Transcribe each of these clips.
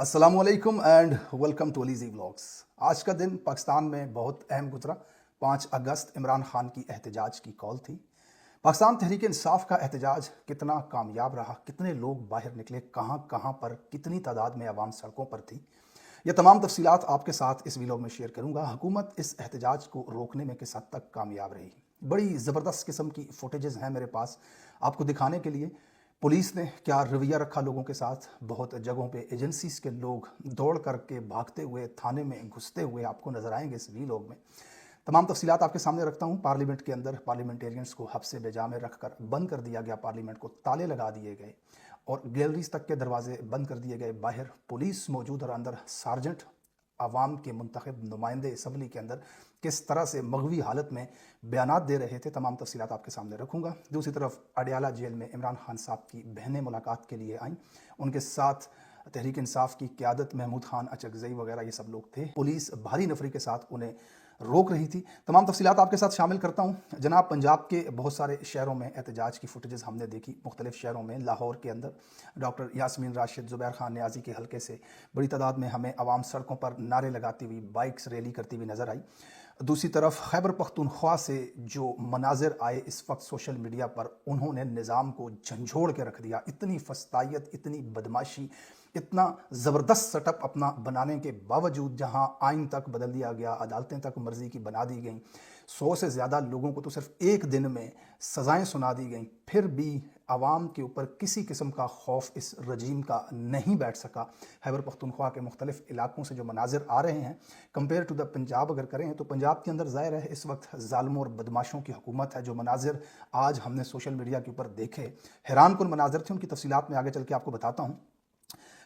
अस्सलाम वालेकुम and welcome to अलीज़ी vlogs. आज का दिन पाकिस्तान में बहुत अहम गुजरा। 5 अगस्त इमरान खान की एहतजाज की कॉल थी। पाकिस्तान तहरीक इंसाफ का एहतजाज कितना कामयाब रहा, कितने लोग बाहर निकले, कहाँ कहाँ पर कितनी तादाद में अवाम सड़कों पर थी, ये तमाम तफसीलात आपके साथ इस व्लॉग में शेयर करूँगा। हुकूमत इस एहतजाज को रोकने में किस हद तक कामयाब रही। बड़ी ज़बरदस्त किस्म की फुटेजेस हैं मेरे पास आपको दिखाने के लिए। पुलिस ने क्या रवैया रखा लोगों के साथ, बहुत जगहों पे एजेंसीज के लोग दौड़ करके भागते हुए थाने में घुसते हुए आपको नजर आएंगे इस व्लॉग में। तमाम तफसीलात आपके सामने रखता हूँ। पार्लियामेंट के अंदर पार्लियामेंटेरियंस को हब्से बेजा में रखकर बंद कर दिया गया, पार्लियामेंट को ताले लगा दिए गए और गैलरीज तक के दरवाजे बंद कर दिए गए। बाहर पुलिस मौजूद और अंदर सार्जेंट आवाम के मुंतखब नुमाइंदे असम्बली के अंदर किस तरह से मगवी हालत में बयानात दे रहे थे, तमाम तफसीलात आपके सामने रखूंगा। दूसरी तरफ अडयाला जेल में इमरान खान साहब की बहनें मुलाकात के लिए आईं, उनके साथ तहरीक इंसाफ की क़यादत महमूद खान अचकज़ई वगैरह ये सब लोग थे। पुलिस भारी नफरी के साथ उन्हें रोक रही थी। तमाम तफसीलात आपके साथ शामिल करता हूँ। जनाब, पंजाब के बहुत सारे शहरों में एहतजाज की फुटेजेस हमने देखी, मुख्तलिफ शहरों में। लाहौर के अंदर डॉक्टर यास्मीन राशिद, ज़ुबैर खान न्याजी के हल्के से बड़ी तादाद में हमें आवाम सड़कों पर नारे लगाती हुई, बाइक्स रैली करती हुई नज़र आई। दूसरी तरफ खैबर पख्तूनख्वा से जो मनाजिर आए इस वक्त सोशल मीडिया पर, उन्होंने निज़ाम को झंझोड़ के रख दिया। इतनी फस्तायत, इतनी बदमाशी, इतना ज़बरदस्त सेटअप अपना बनाने के बावजूद जहां आइन तक बदल दिया गया, अदालतें तक मर्जी की बना दी गई, 100 से ज़्यादा लोगों को तो सिर्फ एक दिन में सज़ाएं सुना दी गई, फिर भी आवाम के ऊपर किसी किस्म का खौफ इस रजीम का नहीं बैठ सका। खैबर पख्तूनख्वा के मुख्तलिफ इलाकों से जो मनाजिर आ रहे हैं, कंपेयर टू द पंजाब अगर करें तो पंजाब के अंदर ज़ाहिर है इस वक्त ज़ालिमों और बदमाशों की हुकूमत है। जो मनाजिर आज हमने सोशल मीडिया के ऊपर देखे, हैरान कुन मनाजिर थे। उनकी तफसीलात में आगे चल के आपको बताता हूँ।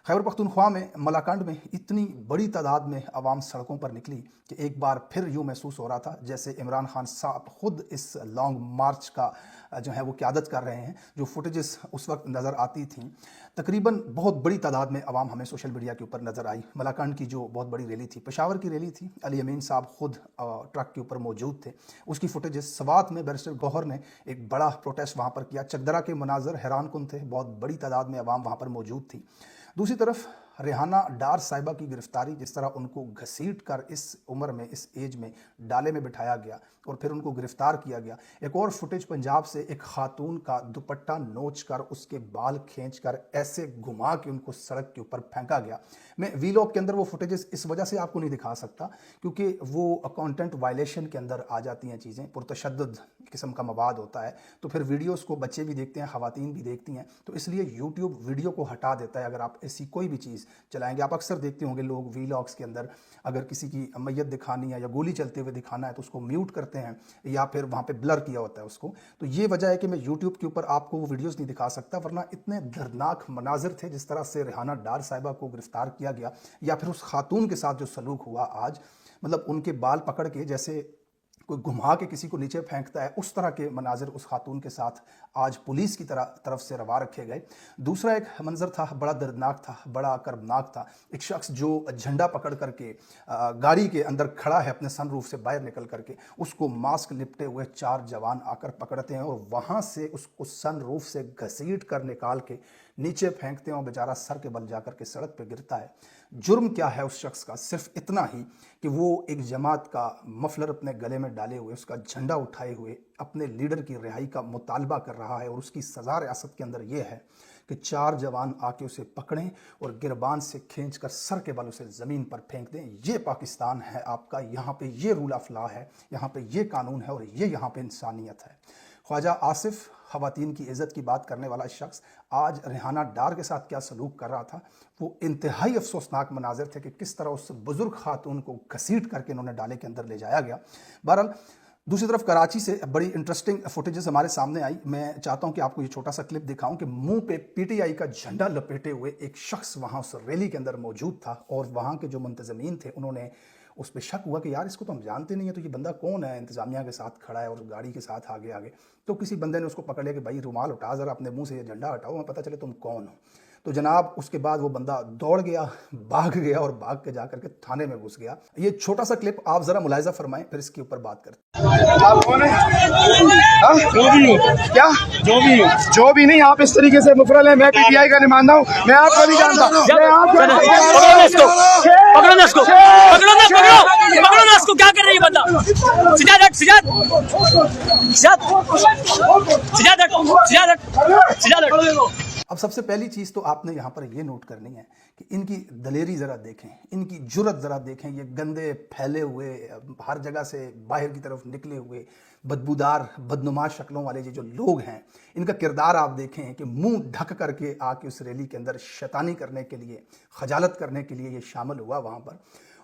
खैबर पख्तूनख्वा में मलाकंड में इतनी बड़ी तादाद में आवाम सड़कों पर निकली कि एक बार फिर यूँ महसूस हो रहा था जैसे इमरान खान साहब खुद इस लॉन्ग मार्च का जो है वो क़यादत कर रहे हैं। जो फुटेजेस उस वक्त नज़र आती थी, तकरीबन बहुत बड़ी तादाद में आवाम हमें सोशल मीडिया के ऊपर नज़र आई। मलाकंड की जो बहुत बड़ी रैली थी, पेशावर की रैली थी, अली अमीन साहब खुद ट्रक के ऊपर मौजूद थे, उसकी फुटेजेस। सवात में बैरिस्टर गौहर ने एक बड़ा प्रोटेस्ट वहाँ पर किया। चकदरा के मनाजर हैरान कुन थे, बहुत बड़ी तादाद में आवाम वहाँ पर मौजूद थी। दूसरी तरफ रेहाना डार साहिबा की गिरफ्तारी, जिस तरह उनको घसीट कर इस उम्र में, इस एज में डाले में बिठाया गया और फिर उनको गिरफ्तार किया गया। एक और फुटेज पंजाब से, एक खातून का दुपट्टा नोच कर, उसके बाल खींच कर ऐसे घुमा के उनको सड़क के ऊपर फेंका गया। मैं वीलॉग के अंदर वो फुटेजेस इस वजह से आपको नहीं दिखा सकता क्योंकि वो कंटेंट वायलेशन के अंदर आ जाती हैं चीज़ें, पुरतशद्दुद किस्म का मवाद होता है, तो फिर वीडियोस को बच्चे भी देखते हैं, ख़वातीन भी देखती हैं, तो इसलिए यूट्यूब वीडियो को हटा देता है अगर आप ऐसी कोई भी चीज़ चलाएंगे। आप अक्सर देखते होंगे लोग वीलॉग्स के अंदर अगर किसी की मैयत दिखानी है या गोली चलते हुए दिखाना है तो उसको म्यूट करते हैं या फिर वहाँ पे ब्लर किया होता है उसको। तो ये वजह है कि मैं यूट्यूब के ऊपर आपको वो वीडियोस नहीं दिखा सकता, वरना इतने दर्दनाक मनाजिर थे जिस तरह से रेहाना डार साहिबा को गिरफ्तार किया गया या फिर उस खातून के साथ जो सलूक हुआ आज, मतलब उनके बाल पकड़ के जैसे कोई घुमा के किसी को नीचे फेंकता है, उस तरह के मनाजिर उस खातून के साथ आज पुलिस की तरफ से रवा रखे गए। दूसरा एक मंजर था, बड़ा दर्दनाक था, बड़ा कर्बनाक था। एक शख्स जो झंडा पकड़ करके गाड़ी के अंदर खड़ा है, अपने सनरूफ से बाहर निकल करके, उसको मास्क लिपटे हुए 4 जवान आकर पकड़ते हैं और वहाँ से उसको सनरूफ से घसीट कर निकाल के नीचे फेंकते हैं और बेचारा सर के बल जाकर के सड़क पे गिरता है। जुर्म क्या है उस शख्स का? सिर्फ इतना ही कि वो एक जमात का मफलर अपने गले में डाले हुए, उसका झंडा उठाए हुए अपने लीडर की रिहाई का मुतालबा कर रहा है और उसकी सज़ा रियासत के अंदर ये है कि 4 जवान आके उसे पकड़ें और गिरबान से खींचकर सर के बल उसे ज़मीन पर फेंक दें। ये पाकिस्तान है आपका, यहाँ पे ये रूल ऑफ लॉ है, यहाँ पे ये कानून है और ये यहाँ पे इंसानियत है। ख्वाजा आसिफ, ख़वातीन की इज़्ज़त की बात करने वाला शख्स, आज रेहाना डार के साथ क्या सलूक कर रहा था, वो इंतहाई अफसोसनाक मनाजिर थे कि किस तरह उस बुज़ुर्ग खातून को घसीट करके इन्होंने डाले के अंदर ले जाया गया। बहरहाल दूसरी तरफ कराची से बड़ी इंटरेस्टिंग फुटेजेस हमारे सामने आई। मैं चाहता हूं कि आपको ये छोटा सा क्लिप दिखाऊं कि मुंह पे पीटीआई का झंडा लपेटे हुए एक शख्स वहां उस रैली के अंदर मौजूद था और वहां के जो मुंतज़मीन थे उन्होंने उस पर शक हुआ कि यार इसको तो हम जानते नहीं है, तो ये बंदा कौन है, इंतज़ामिया के साथ खड़ा है और गाड़ी के साथ आगे आगे। तो किसी बंदे ने उसको पकड़ लिया कि भाई रुमाल उठा, ज़रा अपने मुंह से ये झंडा हटाओ, हमें पता चले तुम कौन हो। तो जनाब उसके बाद वो बंदा दौड़ गया, भाग गया और भाग के जाकर के थाने में घुस गया। ये छोटा सा क्लिप आप जरा मुलाहिजा फरमाएं, फिर इसके ऊपर बात करते हैं। आप कौन है? जो भी हो, क्या जो भी हो, जो भी नहीं, आप इस तरीके से मुफरल है। मैं पीटीआई का नुमाइंदा हूँ, मैं आपको नहीं जानता, मैं आपको इसको, पकड़ो ना इसको, पकड़ो ना, पकड़ो ना इसको, क्या कर रही है बंदा? सिजाद हट, सिजाद, सिजाद, सिजाद हट, सिजाद हट, सिजाद हट। अब सबसे पहली चीज़ तो आपने यहाँ पर ये नोट करनी है कि इनकी दलेरी ज़रा देखें, इनकी जुर्रत ज़रा देखें। ये गंदे फैले हुए, हर जगह से बाहर की तरफ निकले हुए, बदबूदार बदनुमा शक्लों वाले ये जो लोग हैं, इनका किरदार आप देखें कि मुंह ढक करके आके उस रैली के अंदर शैतानी करने के लिए, खजालत करने के लिए ये शामिल हुआ वहाँ पर।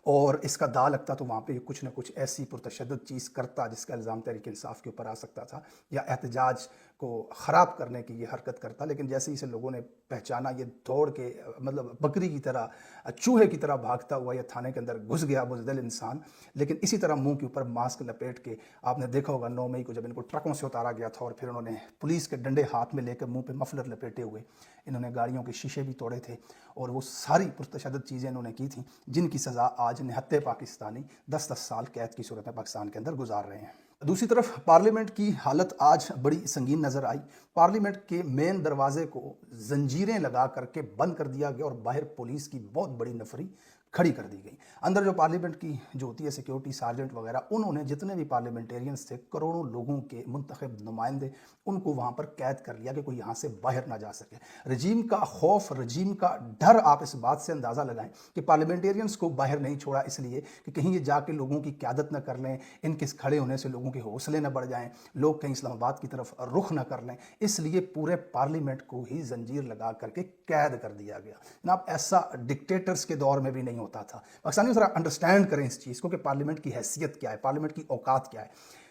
और इसका दा लगता तो वहाँ पे कुछ ना कुछ ऐसी पुरतशद्दुद चीज़ करता जिसका इल्ज़ाम तहरीक इंसाफ के ऊपर आ सकता था, या एहतजाज को ख़राब करने की ये हरकत करता। लेकिन जैसे ही इसे लोगों ने पहचाना, ये दौड़ के मतलब बकरी की तरह, चूहे की तरह भागता हुआ ये थाने के अंदर घुस गया बुज़दिल इंसान। लेकिन इसी तरह मुंह के ऊपर मास्क लपेट के, आपने देखा होगा 9 मई को जब इनको ट्रकों से उतारा गया था और फिर उन्होंने पुलिस के डंडे हाथ में लेकर मुंह पे मफलर लपेटे हुए, इन्होंने गाड़ियों के शीशे भी तोड़े थे और वो सारी पुरतशद्दुद चीज़ें इन्होंने की थी, जिनकी सज़ा आज निहत्ते पाकिस्तानी 10-10 साल कैद की सूरत में पाकिस्तान के अंदर गुजार रहे हैं। दूसरी तरफ पार्लियामेंट की हालत आज बड़ी संगीन नज़र आई। पार्लियामेंट के मेन दरवाजे को जंजीरें लगा करके बंद कर दिया गया और बाहर पुलिस की बहुत बड़ी नफरी खड़ी कर दी गई। अंदर जो पार्लियामेंट की जो होती है सिक्योरिटी सार्जेंट वगैरह, उन्होंने जितने भी पार्लियामेंटेरियंस थे, करोड़ों लोगों के मुंतखब नुमाइंदे, उनको वहाँ पर कैद कर लिया कि कोई यहाँ से बाहर ना जा सके। रजीम का खौफ, रजीम का डर, आप इस बात से अंदाज़ा लगाएं कि पार्लियामेंटेरियंस को बाहर नहीं छोड़ा इसलिए कि कहीं ये जाके लोगों की क़यादत न कर लें, इनके खड़े होने से लोगों के हौसले न बढ़ जाएँ, लोग कहीं इस्लामाबाद की तरफ रुख न कर लें, इसलिए पूरे पार्लियामेंट को ही जंजीर लगा करके कैद कर दिया गया। जनाब, ऐसा डिक्टेटर्स के दौर में भी नहीं होता था। पाकिस्तानी ज़रा अंडरस्टैंड करें इस चीज़ को कि पार्लियामेंट की हैसियत क्या है, पार्लियामेंट की औकात क्या है।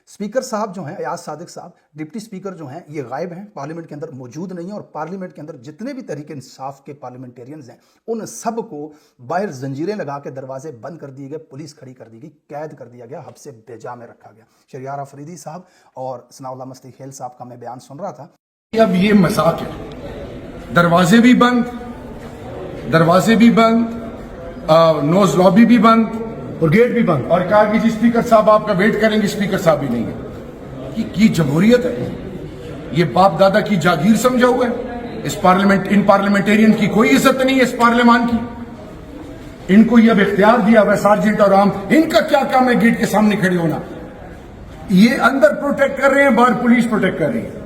स्पीकर साहब जो हैं, अयाज सादिक साहब, डिप्टी स्पीकर जो हैं, ये गायब हैं, पार्लियामेंट के अंदर मौजूद नहीं है। और पार्लियामेंट के अंदर जितने भी तहरीक इंसाफ के पार्लियामेंटेरियंस हैं, उन सब को बाहर जंजीरें लगा के दरवाजे बंद कर दिए गए, पुलिस खड़ी कर दी गई, कैद कर दिया गया, हब्से बेजा में रखा गया। शरियार अफरीदी साहब और सनाउल्लाह मस्ती खेल साहब का मैं बयान सुन रहा था। अब ये मजाक है, दरवाजे भी बंद, दरवाजे भी बंद, नोज लॉबी भी बंद और गेट भी बंद, और कहा कि जी स्पीकर साहब आपका वेट करेंगे, स्पीकर साहब भी नहीं है। ये जमहूरियत है? ये बाप दादा की जागीर समझा हुआ है? इस पार्लियामेंट, इन पार्लियामेंटेरियन की कोई इज्जत नहीं है इस पार्लियामान की। इनको ये अब इख्तियार दिया हुआ सार्जेंट और आम, इनका क्या काम है गेट के सामने खड़े होना? ये अंदर प्रोटेक्ट कर रहे हैं, बाहर पुलिस प्रोटेक्ट कर रही है।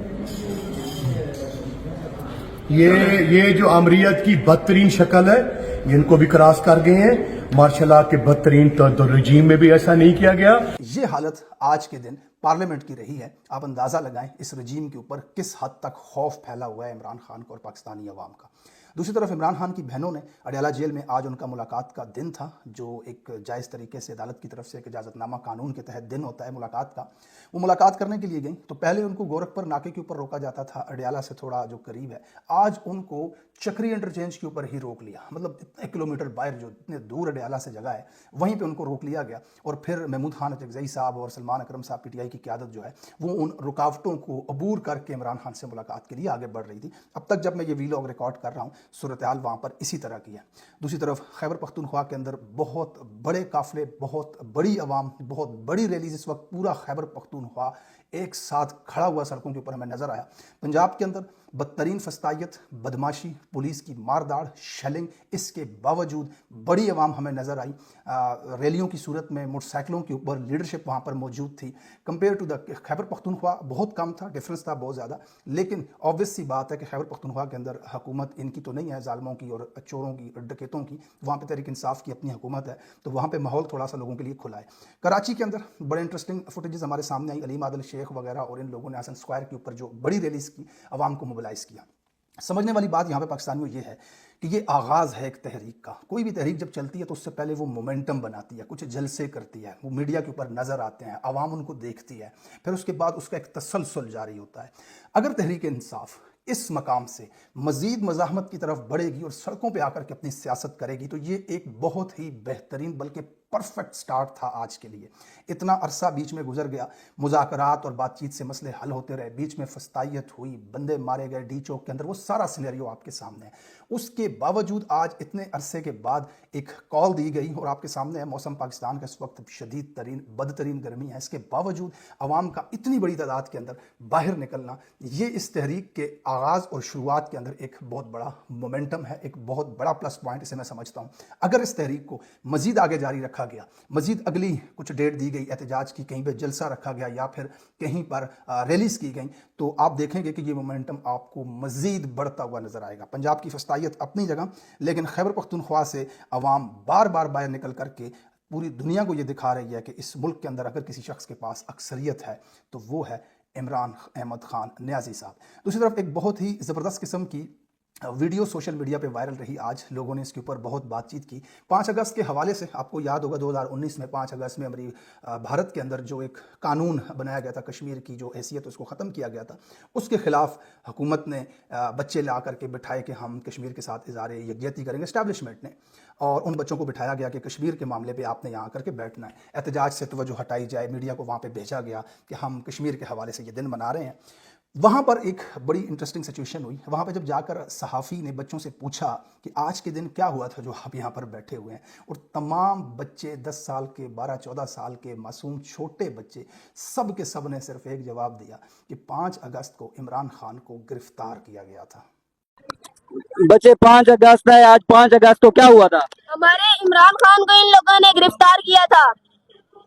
ये जो अमरीत की बदतरीन शक्ल है, इनको भी क्रॉस कर गए हैं। मार्शल आर्ट के बदतरीन तो रजीम में भी ऐसा नहीं किया गया। ये हालत आज के दिन पार्लियामेंट की रही है। आप अंदाज़ा लगाएं इस रजीम के ऊपर किस हद तक खौफ फैला हुआ है इमरान खान को और पाकिस्तानी अवाम का। दूसरी तरफ इमरान खान की बहनों ने अडयाला जेल में, आज उनका मुलाकात का दिन था, जो एक जायज़ तरीके से अदालत की तरफ से एक इजाज़तनामा कानून के तहत दिन होता है मुलाकात का। वो मुलाकात करने के लिए गई तो पहले उनको गोरखपुर नाके के ऊपर रोका जाता था, अडयाला से थोड़ा जो करीब है। आज उनको चक्री इंटरचेंज के ऊपर ही रोक लिया, मतलब इतने किलोमीटर बाहर, जो इतने दूर अडयाला से जगह है, वहीं पे उनको रोक लिया गया। और फिर महमूद खान अचकज़ई साहब और सलमान अकरम साहब पीटीआई की क़यादत जो है, वो उन रुकावटों को अबूर करके इमरान खान से मुलाकात के लिए आगे बढ़ रही थी। अब तक जब मैं ये वीलॉग रिकॉर्ड कर रहा हूँ, सूरत हाल वहाँ पर इसी तरह की है। दूसरी तरफ खैबर पख्तूनख्वा के अंदर बहुत बड़े काफिले, बहुत बड़ी आवाम, बहुत बड़ी रैलीज, इस वक्त पूरा खैबर पख्तूनख्वा एक साथ खड़ा हुआ सड़कों के ऊपर हमें नजर आया। पंजाब के अंदर बदतरीन फस्तायत, बदमाशी, पुलिस की मारदाड़, शेलिंग, इसके बावजूद बड़ी आवाम हमें नज़र आई। रैलियों की सूरत में मोटरसाइकिलों के ऊपर लीडरशिप वहाँ पर मौजूद थी। Compare to the Khyber Pakhtunkhwa बहुत कम था, डिफरेंस था बहुत ज़्यादा। लेकिन ऑब्वियस सी बात है कि खैबर पख्तूनख्वा के अंदर हुकूमत इनकी तो नहीं है, जालिमों की और चोरों की, डकैतों की। वहाँ पर तहरीक इंसाफ की अपनी हुकूमत है, तो वहाँ पर माहौल थोड़ा सा लोगों के लिए खुला है। कराची के अंदर बड़े इंटरेस्टिंग फुटेजेस हमारे सामने आई। अलीम आदिल शेख वगैरह और इन लोगों ने हसन स्क्वायर के ऊपर जो बड़ी रैलीज की, आवाम को मोबिलाइज किया। समझने वाली बात यहाँ पे पाकिस्तानियों ये है कि ये आगाज़ है एक तहरीक का। कोई भी तहरीक जब चलती है तो उससे पहले वो मोमेंटम बनाती है, कुछ जलसे करती है, वो मीडिया के ऊपर नज़र आते हैं, आवाम उनको देखती है, फिर उसके बाद उसका एक तसलसल जारी होता है। अगर तहरीक इंसाफ इस मकाम से मज़ीद मज़ाहमत की तरफ बढ़ेगी और सड़कों पे आकर के अपनी सियासत करेगी, तो ये एक बहुत ही बेहतरीन, बल्कि परफेक्ट स्टार्ट था आज के लिए। इतना अरसा बीच में गुजर गया, मुज़ाकरात और बातचीत से मसले हल होते रहे, बीच में फस्तायत हुई, बंदे मारे गए डी चौक के अंदर, वो सारा सिनेरियो आपके सामने है। उसके बावजूद आज इतने अरसे के बाद एक कॉल दी गई और आपके सामने है। मौसम पाकिस्तान का इस वक्त शदीद तरीन बदतरीन गर्मी है, इसके बावजूद अवाम का इतनी बड़ी तादाद के अंदर बाहर निकलना, ये इस तहरीक के आगाज़ और शुरुआत के अंदर एक बहुत बड़ा मोमेंटम है, एक बहुत बड़ा प्लस पॉइंट इसे मैं समझता हूँ। अगर इस तहरीक को मज़ीद आगे जारी रखा गया, मज़ीद अगली कुछ डेट दी गई एहतजाज की, कहीं पर जलसा रखा गया या फिर कहीं पर रैलीज की गई, तो आप देखेंगे कि ये मोमेंटम आपको मज़ीद बढ़ता हुआ नज़र आएगा। पंजाब की फस्तायत अपनी जगह, लेकिन खैबर पख्तूनख्वा से अवाम बार बार बाहर निकल करके पूरी दुनिया को ये दिखा रही है कि इस मुल्क के अंदर अगर किसी शख्स के पास अक्सरियत है तो वो है इमरान अहमद खान न्याजी साहब। दूसरी तरफ एक बहुत ही ज़बरदस्त किस्म की वीडियो सोशल मीडिया पे वायरल रही, आज लोगों ने इसके ऊपर बहुत बातचीत की। 5 अगस्त के हवाले से आपको याद होगा 2019 में 5 अगस्त में भारत के अंदर जो एक कानून बनाया गया था, कश्मीर की जो हैसियत उसको ख़त्म किया गया था, उसके ख़िलाफ़ हुकूमत ने बच्चे ला करके बिठाए कि हम कश्मीर के साथ इज़हार यकजहती करेंगे, इस्टेब्लिशमेंट ने, और उन बच्चों को बिठाया गया कि कश्मीर के मामले पे आपने यहाँ करके बैठना है, एहतजाज से तवज्जो हटाई जाए, मीडिया को वहाँ पे भेजा गया कि हम कश्मीर के हवाले से ये दिन मना रहे हैं। वहाँ पर एक बड़ी इंटरेस्टिंग सिचुएशन हुई। वहाँ पर जब जाकर सहाफ़ी ने बच्चों से पूछा कि आज के दिन क्या हुआ था जो आप यहाँ पर बैठे हुए हैं, और तमाम बच्चे 10 साल के, 12-14 साल के मासूम छोटे बच्चे, सब के सब ने सिर्फ एक जवाब दिया कि 5 अगस्त को इमरान खान को गिरफ्तार किया गया था। बच्चे 5 अगस्त है, आज 5 अगस्त को क्या हुआ था? हमारे इमरान खान को इन लोगों ने गिरफ्तार किया था।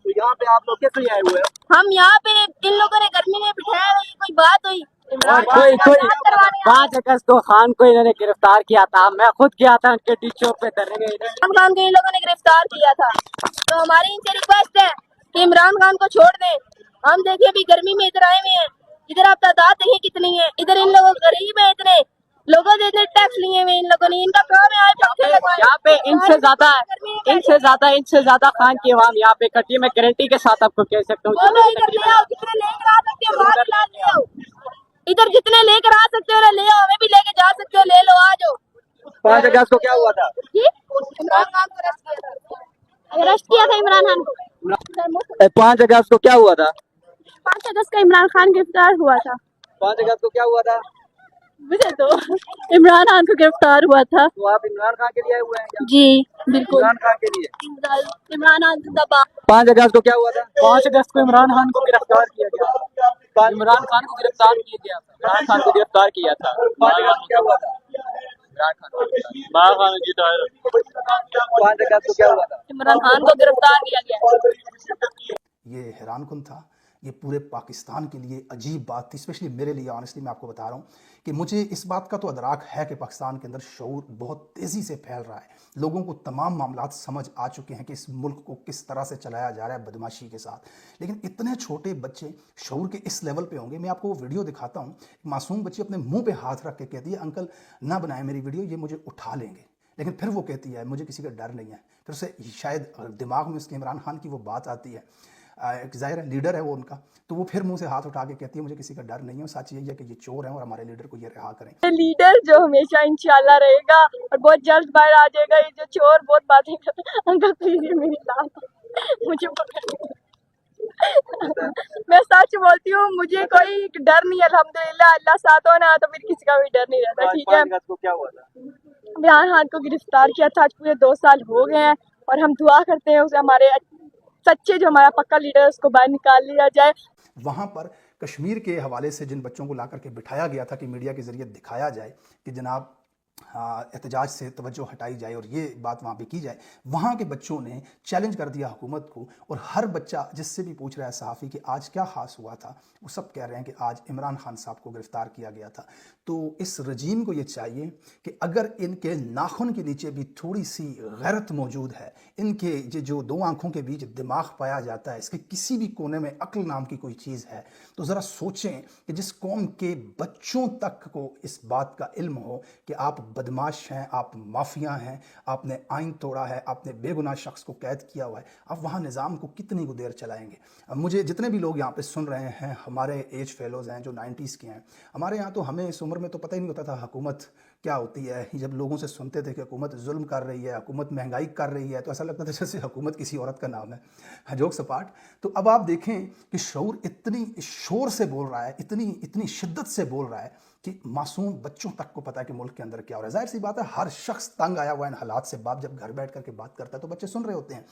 तो यहाँ पे आप लोग कैसे आए हुए हैं? हम यहाँ पे इन लोगों ने गर्मी में बिठाया, हुआ कोई बात हुई इमरान खान कोई को आज़ाद करवाने आए। 5 अगस्त को खान को इन्होंने गिरफ्तार किया था, मैं खुद गया था उनके डी चौक पे धरने में। इमरान खान को इन लोगों ने गिरफ्तार किया था, तो हमारी इनसे रिक्वेस्ट है कि इमरान खान को छोड़ दें। हम देखिए अभी गर्मी में इधर आए हुए हैं, इधर आप तादाद देखिए कितनी है, इधर इन लोगों गरीब है, इतने लोगों से इतने टैक्स लिए हुए इन लोगों ने, इनका काम है पंखे लगवाए। यहाँ पे इनसे ज्यादा खान की आवाम यहाँ पे कटी, मैं गारंटी के साथ आपको कह सकता हूँ। बोलो इधर ले आओ, जितने लेकर आ सकते हो बाहर ला ले आओ, इधर जितने लेकर आ सकते हो ना ले आओ, हमें भी लेके जा सकते हो, ले लो आ जाओ। 5 अगस्त को क्या हुआ था? जी इमरान खान को अरेस्ट किया था इमरान खान को। 5 अगस्त को क्या हुआ था? 5 अगस्त को इमरान खान गिरफ्तार हुआ था। 5 अगस्त को क्या हुआ था? मुझे तो इमरान खान को गिरफ्तार हुआ था। तो आप इमरान खान के लिए आए हुए हैं क्या? जी बिल्कुल, इमरान खान के लिए। इमरान खान जिंदाबाद। 5 अगस्त को क्या हुआ था? 5 अगस्त को इमरान खान को गिरफ्तार किया गया। इमरान खान को गिरफ्तार किया गया था। इमरान खान को गिरफ्तार किया था। 5 अगस्त को क्या हुआ था? इमरान खान को 5 अगस्त को क्या हुआ था? इमरान खान को गिरफ्तार किया गया। ये हैरानकुन था, ये पूरे पाकिस्तान के लिए अजीब बात थी, स्पेशली मेरे लिए। ऑनेस्टली मैं आपको बता रहा हूँ कि मुझे इस बात का तो अदराक है कि पाकिस्तान के अंदर शऊर बहुत तेज़ी से फैल रहा है, लोगों को तमाम मामलात समझ आ चुके हैं कि इस मुल्क को किस तरह से चलाया जा रहा है बदमाशी के साथ, लेकिन इतने छोटे बच्चे शऊर के इस लेवल पे होंगे। मैं आपको वो वीडियो दिखाता हूँ, मासूम बच्ची अपने मुँह पे हाथ रख के कहती है अंकल ना बनाए मेरी वीडियो, ये मुझे उठा लेंगे। लेकिन फिर वो कहती है मुझे किसी का डर नहीं है। फिर उसे शायद दिमाग में उसके इमरान खान की वो बात आती है, ज़ाहिर है लीडर है वो उनका, तो वो फिर मुंह से हाथ उठा के कहती है मुझे किसी का डर नहीं है, सच यही है कि ये चोर हैं और हमारे लीडर को ये रिहा करें। लीडर जो हमेशा इंशाल्लाह रहेगा और बहुत जल्द बाहर आ जाएगा। ये जो चोर बहुत बातें करता, अंकल प्लीज मेरी लान मुझे पकड़। मैं सच बोलती हूँ, मुझे कोई डर नहीं है अल्हम्दुलिल्लाह, अल्लाह साथ हो ना तो फिर किसी का भी डर नहीं रहता। ठीक है, 5 अगस्त को क्या हुआ था? इमरान खान को गिरफ्तार किया था, आज पूरे 2 साल हो गए हैं और हम दुआ करते हैं उसे हमारे सच्चे जो हमारा पक्का लीडर है उसको बाहर निकाल लिया जाए। वहाँ पर कश्मीर के हवाले से जिन बच्चों को ला करके बिठाया गया था कि मीडिया के ज़रिए दिखाया जाए कि जनाब एहतजाज से तवज्जो हटाई जाए और ये बात वहाँ पे की जाए, वहाँ के बच्चों ने चैलेंज कर दिया हुकूमत को, और हर बच्चा जिससे भी पूछ रहा है सहाफ़ी कि आज क्या खास हुआ था, वो सब कह रहे हैं कि आज इमरान खान साहब को गिरफ्तार किया गया था। तो इस रजीम को ये चाहिए कि अगर इनके नाखून के नीचे भी थोड़ी सी गैरत मौजूद है, इनके ये जो 2 आँखों के बीच दिमाग पाया जाता है, इसके किसी भी कोने में अक्ल नाम की कोई चीज़ है, तो ज़रा सोचें कि जिस कौम के बच्चों तक को इस बात का इल्म हो कि आप बदमाश हैं, आप माफिया हैं, आपने आइन तोड़ा है, आपने बेगुनाह शख्स को कैद किया हुआ है, आप वहाँ निज़ाम को कितनी देर चलाएंगे। मुझे जितने भी लोग यहाँ पे सुन रहे हैं, हमारे एज फेलोज़ हैं जो 90s के हैं, हमारे यहाँ तो हमें इस उम्र में तो पता ही नहीं होता था हुकूमत क्या होती है, जब लोगों से सुनते थे कि हुकूमत जुल्म कर रही है, हुकूमत महंगाई कर रही है, तो ऐसा लगता था जैसे हुकूमत किसी औरत का नाम है, जोक सपाट। तो अब आप देखें कि शऊर इतनी शोर से बोल रहा है, इतनी शिद्दत से बोल रहा है कि मासूम बच्चों तक को पता है कि मुल्क के अंदर क्या हो रहा है। जाहिर सी बात है, हर शख्स तंग आया हुआ इन हालात से। बाप जब घर बैठ करके बात करता है तो बच्चे सुन रहे होते हैं।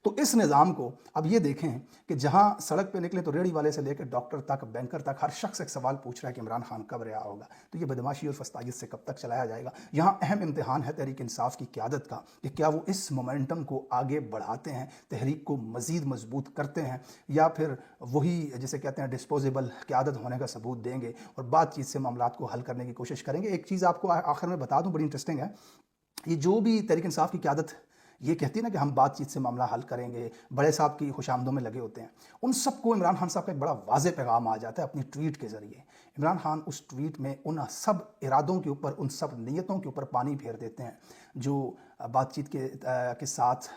तो इस निज़ाम को अब ये देखें कि जहां सड़क पे निकले तो रेडी वाले से लेकर डॉक्टर तक, बैंकर तक, हर शख्स एक सवाल पूछ रहा है कि इमरान खान कब रिहा होगा। तो ये बदमाशी और फस्तागियत से कब तक चलाया जाएगा। यहाँ अहम इम्तिहान है तहरीक इंसाफ की क़यादत का कि क्या वो इस मोमेंटम को आगे बढ़ाते हैं, तहरीक को मज़ीद मजबूत करते हैं, या फिर वही जिसे कहते हैं डिस्पोजेबल क़यादत होने का सबूत देंगे और बातचीत से मामलात को हल करने की कोशिश करेंगे। एक चीज़ आपको आखिर में बता दूँ, बड़ी इंटरेस्टिंग है। ये जो भी तहरीक इंसाफ की क़यादत ये कहती है ना कि हम बातचीत से मामला हल करेंगे, बड़े साहब की खुशामदों में लगे होते हैं, उन सबको इमरान खान साहब का एक बड़ा वाज़ेह पैगाम आ जाता है अपनी ट्वीट के ज़रिए। इमरान खान उस ट्वीट में उन सब इरादों के ऊपर, उन सब नीयतों के ऊपर पानी फेर देते हैं जो बातचीत के साथ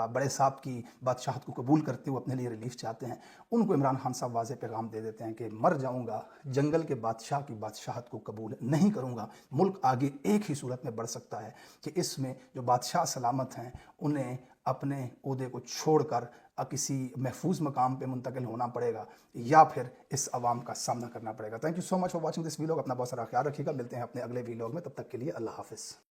बड़े साहब की बादशाहत को कबूल करते हुए अपने लिए रिलीफ चाहते हैं। उनको इमरान खान साहब वाज़ेह पैगाम दे देते हैं कि मर जाऊंगा, जंगल के बादशाह की बादशाहत को कबूल नहीं करूंगा। मुल्क आगे एक ही सूरत में बढ़ सकता है कि इसमें जो बादशाह सलामत हैं उन्हें अपने ओहदे को छोड़कर किसी महफूज मकाम पे मुंतकिल होना पड़ेगा, या फिर इस अवाम का सामना करना पड़ेगा। Thank you so much for watching this vlog. अपना बहुत सारा ख्याल रखिएगा। मिलते हैं अपने अगले वीलॉग में, तब तक के लिए अल्लाह हाफिज़।